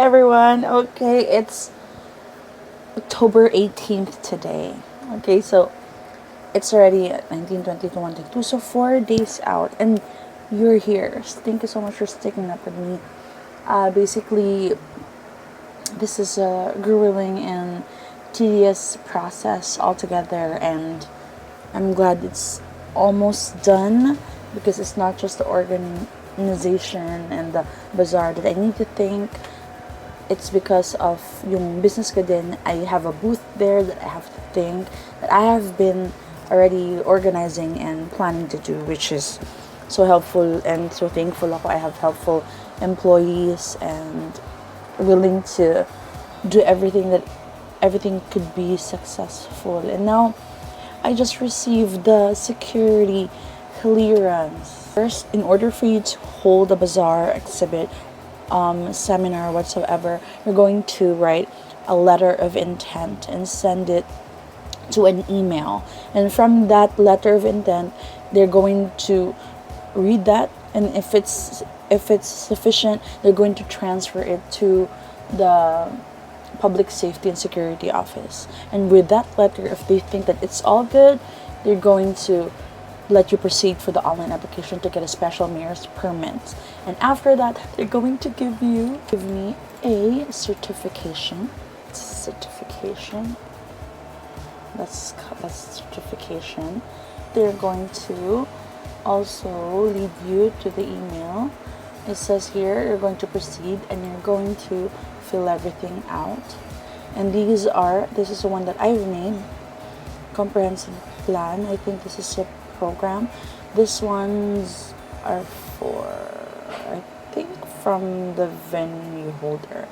everyone. Okay, it's October 18th today. Okay, so it's already 19, 20, 21, 22, so 4 days out, and you're here. So thank you so much for sticking up with me. Basically, this is a grueling and tedious process altogether, and I'm glad it's almost done because it's not just the organization and the bazaar that I need to think. It's because of yung business ko din. I have a booth there that I have to think, that I have been already organizing and planning to do, which is so helpful and so thankful ako. I have helpful employees and willing to do everything could be successful. And now I just received the security clearance. First, in order for you to hold a bazaar exhibit, seminar, whatsoever, you're going to write a letter of intent and send it to an email. And from that letter of intent, they're going to read that, and if it's sufficient, they're going to transfer it to the public safety and security office. And with that letter, if they think that it's all good, they're going to let you proceed for the online application to get a special mayor's permit. And after that, they're going to give me a certification. That's certification. They're going to also lead you to the email. It says here you're going to proceed and you're going to fill everything out. And this is the one that I've made, comprehensive plan. I think this is a program. This ones are for, I think, from the venue holder,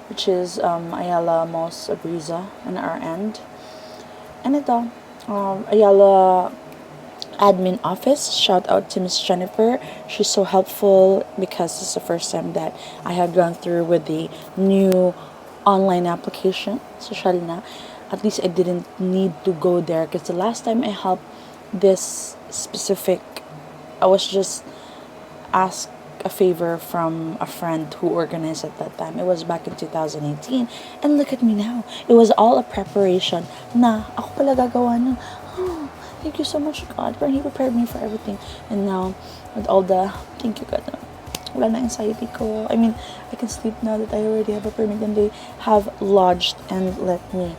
which is Ayala Mos Abriza on our end. And ito, Ayala admin office. Shout out to Miss Jennifer. She's so helpful because it's the first time that I have gone through with the new online application. So na, at least I didn't need to go there, because the last time I helped this specific, I was just asked a favor from a friend who organized at that time. It was back in 2018, and look at me now. It was all a preparation na ako pala gagawa nun. Oh, thank you so much, God, for He prepared me for everything. And now with all the thank you, God, wala na anxiety ko. I mean, I can sleep now that I already have a permit and they have lodged and let me.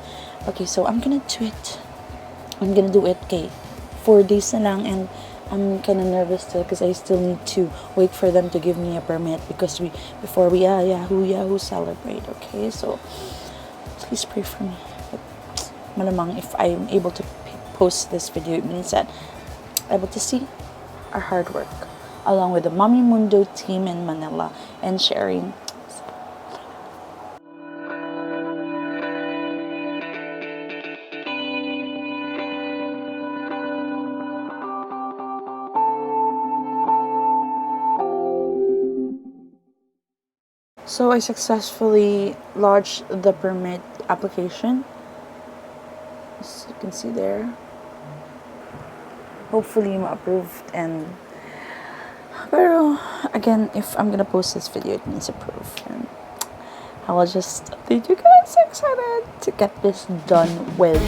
Okay, so I'm gonna do it. Okay, 4 days na lang, and I'm kind of nervous still because I still need to wait for them to give me a permit before we Yahoo celebrate. Okay, so please pray for me. But malamang if I'm able to post this video, it means that I'm able to see our hard work along with the mommymundo team in Manila and sharing. So I successfully lodged the permit application, as you can see there. Hopefully ma-approved, and pero again, if I'm gonna post this video, it means approved, and I will just update you guys. So excited to get this done with.